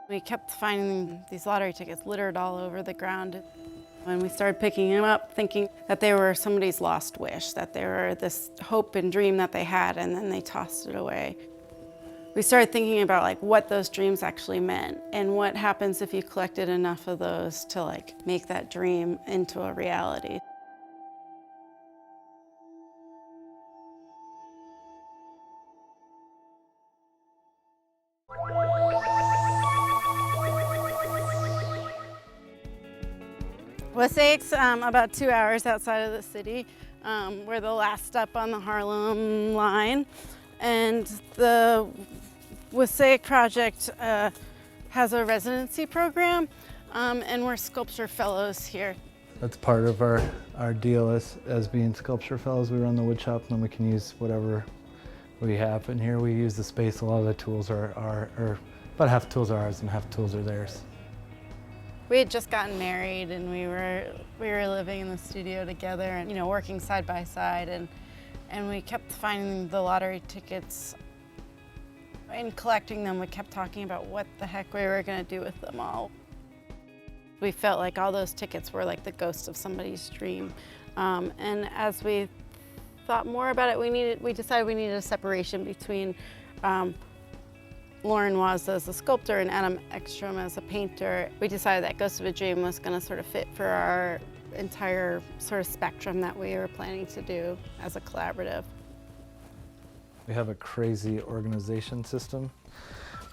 We kept finding these lottery tickets littered all over the ground. When we started picking them up, thinking that they were somebody's lost wish, that they were this hope and dream that they had, and then they tossed it away. We started thinking about what those dreams actually meant and what happens if you collected enough of those to make that dream into a reality. Wasaik's about 2 hours outside of the city. We're the last stop on the Harlem line. And the Wasaik project has a residency program, and we're sculpture fellows here. That's part of our deal as being sculpture fellows. We run the wood shop, and then we can use whatever we have. And here we use the space. A lot of the tools are about half tools are ours and half tools are theirs. We had just gotten married, and we were living in the studio together, and working side by side, and we kept finding the lottery tickets. In collecting them, we kept talking about what the heck we were going to do with them all. We felt like all those tickets were like the ghost of somebody's dream. And as we thought more about it, we decided we needed a separation between Lauren was as a sculptor and Adam Eckstrom as a painter. We decided that Ghost of a Dream was going to sort of fit for our entire sort of spectrum that we were planning to do as a collaborative. We have a crazy organization system.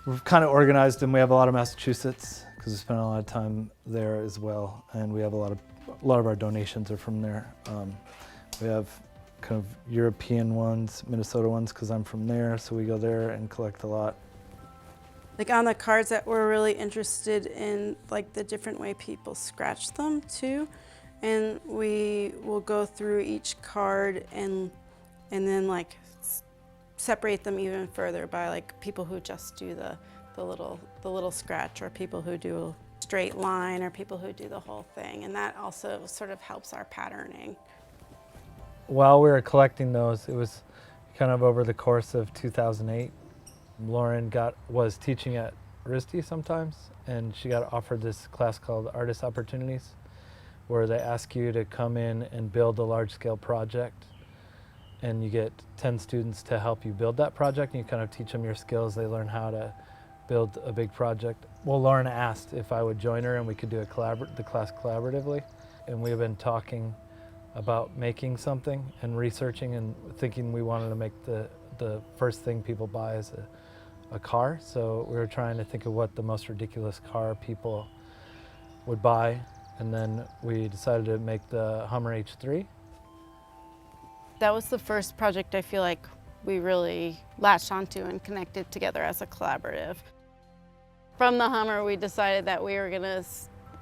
We're kind of organized, and we have a lot of Massachusetts because we spent a lot of time there as well, and we have a lot of our donations are from there. We have kind of European ones, Minnesota ones, because I'm from there, so we go there and collect a lot. On the cards that we're really interested in, the different way people scratch them too, and we will go through each card and then separate them even further by people who just do the little scratch, or people who do a straight line, or people who do the whole thing, and that also sort of helps our patterning. While we were collecting those, it was kind of over the course of 2008. Lauren was teaching at RISD sometimes, and she got offered this class called Artist Opportunities, where they ask you to come in and build a large-scale project, and you get 10 students to help you build that project, and you kind of teach them your skills. They learn how to build a big project. Well, Lauren asked if I would join her and we could do the class collaboratively, and we've been talking about making something and researching and thinking we wanted to make the first thing people buy is a car. So we were trying to think of what the most ridiculous car people would buy, and then we decided to make the Hummer H3. That was the first project I feel like we really latched onto and connected together as a collaborative. From the Hummer, we decided that we were going to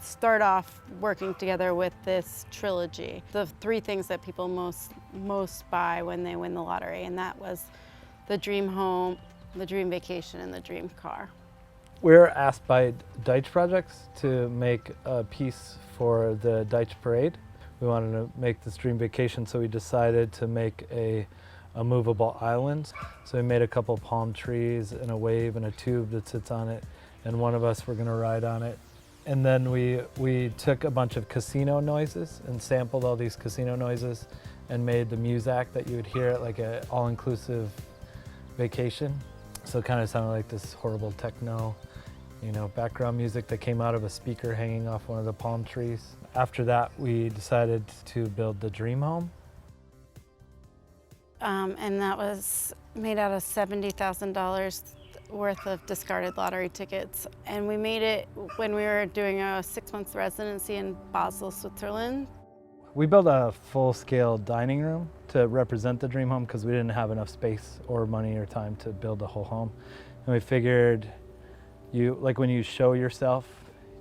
start off working together with this trilogy, the 3 things that people most buy when they win the lottery, and that was the dream home, the dream vacation, and the dream car. We were asked by Deitch Projects to make a piece for the Deitch Parade. We wanted to make this dream vacation, so we decided to make a movable island. So we made a couple palm trees and a wave and a tube that sits on it, and one of us were going to ride on it. And then we took a bunch of casino noises and sampled all these casino noises and made the muzak that you would hear at an all-inclusive vacation. So it kind of sounded like this horrible techno, background music that came out of a speaker hanging off one of the palm trees. After that, we decided to build the dream home. And that was made out of $70,000 worth of discarded lottery tickets. And we made it when we were doing a 6-month residency in Basel, Switzerland. We built a full-scale dining room to represent the dream home because we didn't have enough space or money or time to build the whole home. And we figured when you show yourself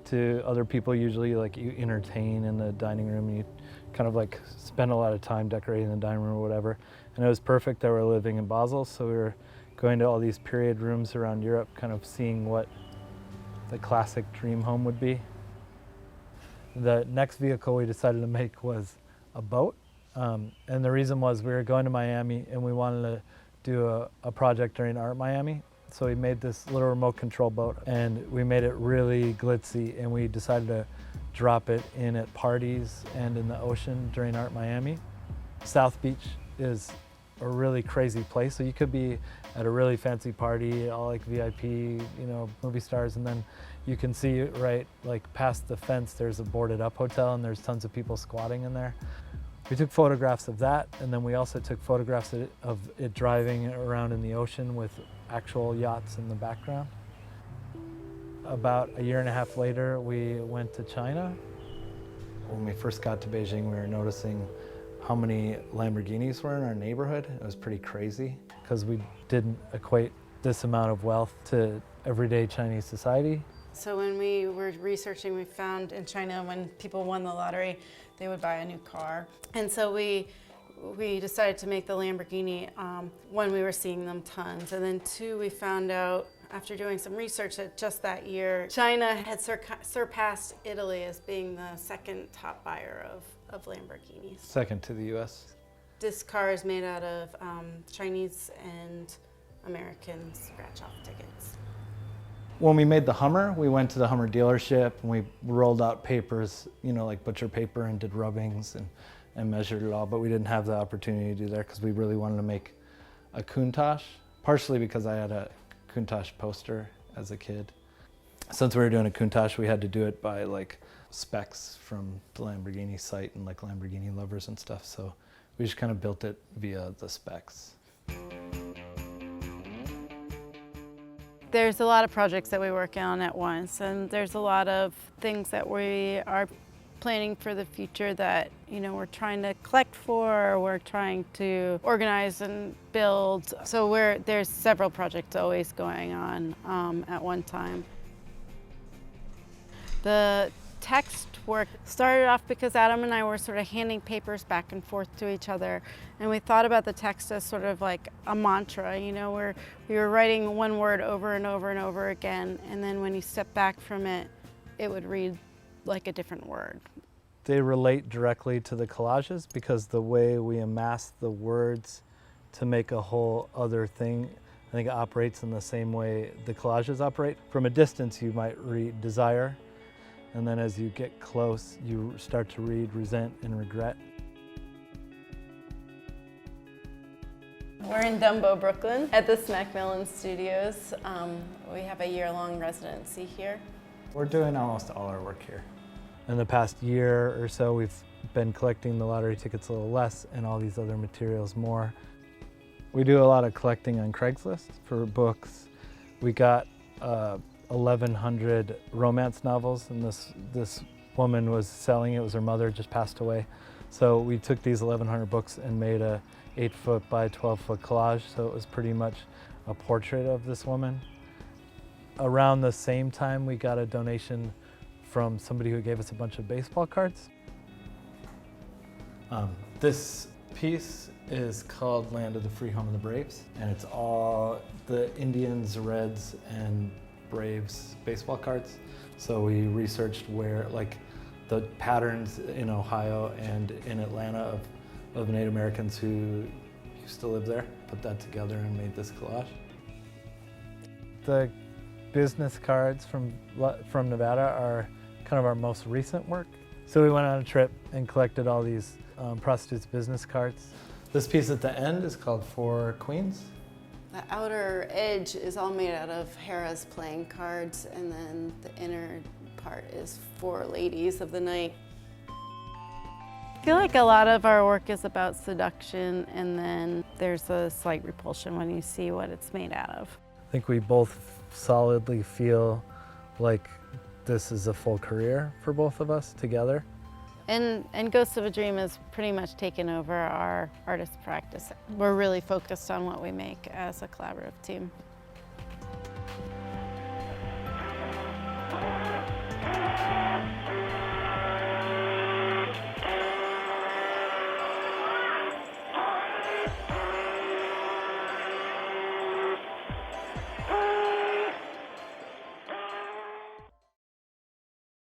to other people, usually you entertain in the dining room, and you kind of spend a lot of time decorating the dining room or whatever. And it was perfect that we're living in Basel, so we were going to all these period rooms around Europe, kind of seeing what the classic dream home would be. The next vehicle we decided to make was a boat. And the reason was we were going to Miami and we wanted to do a project during Art Miami. So we made this little remote control boat, and we made it really glitzy, and we decided to drop it in at parties and in the ocean during Art Miami. South Beach is a really crazy place, so you could be at a really fancy party, all like VIP, movie stars, and then you can see right like past the fence there's a boarded up hotel and there's tons of people squatting in there. We took photographs of that, and then we also took photographs of it driving around in the ocean with actual yachts in the background. About a year and a half later, we went to China. When we first got to Beijing, we were noticing how many Lamborghinis were in our neighborhood. It was pretty crazy because we didn't equate this amount of wealth to everyday Chinese society. So when we were researching, we found in China when people won the lottery, they would buy a new car. And so we decided to make the Lamborghini. One, we were seeing them tons. And then two, we found out after doing some research that just that year, China had surpassed Italy as being the second top buyer of Lamborghinis. Second to the US. This car is made out of Chinese and American scratch-off tickets. When we made the Hummer, we went to the Hummer dealership and we rolled out papers, like butcher paper, and did rubbings and measured it all, but we didn't have the opportunity to do that because we really wanted to make a Countach, partially because I had a Countach poster as a kid. Since we were doing a Countach, we had to do it by like specs from the Lamborghini site and like Lamborghini lovers and stuff, so we just kind of built it via the specs. There's a lot of projects that we work on at once, and there's a lot of things that we are planning for the future that we're trying to collect for, or we're trying to organize and build. So there's several projects always going on at one time. The text work started off because Adam and I were sort of handing papers back and forth to each other, and we thought about the text as sort of like a mantra, where we were writing one word over and over and over again, and then when you step back from it, it would read like a different word. They relate directly to the collages because the way we amass the words to make a whole other thing, I think it operates in the same way the collages operate. From a distance, you might read desire, and then as you get close, you start to read resent and regret. We're in Dumbo, Brooklyn, at the Macmillan Studios. We have a year-long residency here. We're doing almost all our work here. In the past year or so, we've been collecting the lottery tickets a little less and all these other materials more. We do a lot of collecting on Craigslist for books. We got 1,100 romance novels, and this woman was selling it. It was her mother, just passed away. So we took these 1,100 books and made a 8-foot by 12-foot collage, so it was pretty much a portrait of this woman. Around the same time, we got a donation from somebody who gave us a bunch of baseball cards. This piece is called Land of the Free, Home of the Braves, and it's all the Indians, Reds, and Braves baseball cards. So we researched where, like, the patterns in Ohio and in Atlanta of Native Americans who used to live there, put that together and made this collage. The business cards from Nevada are kind of our most recent work. So we went on a trip and collected all these prostitutes' business cards. This piece at the end is called For Queens. The outer edge is all made out of Hera's playing cards, and then the inner part is for ladies of the night. I feel like a lot of our work is about seduction, and then there's a slight repulsion when you see what it's made out of. I think we both solidly feel like this is a full career for both of us together. And Ghost of a Dream has pretty much taken over our artist practice. We're really focused on what we make as a collaborative team.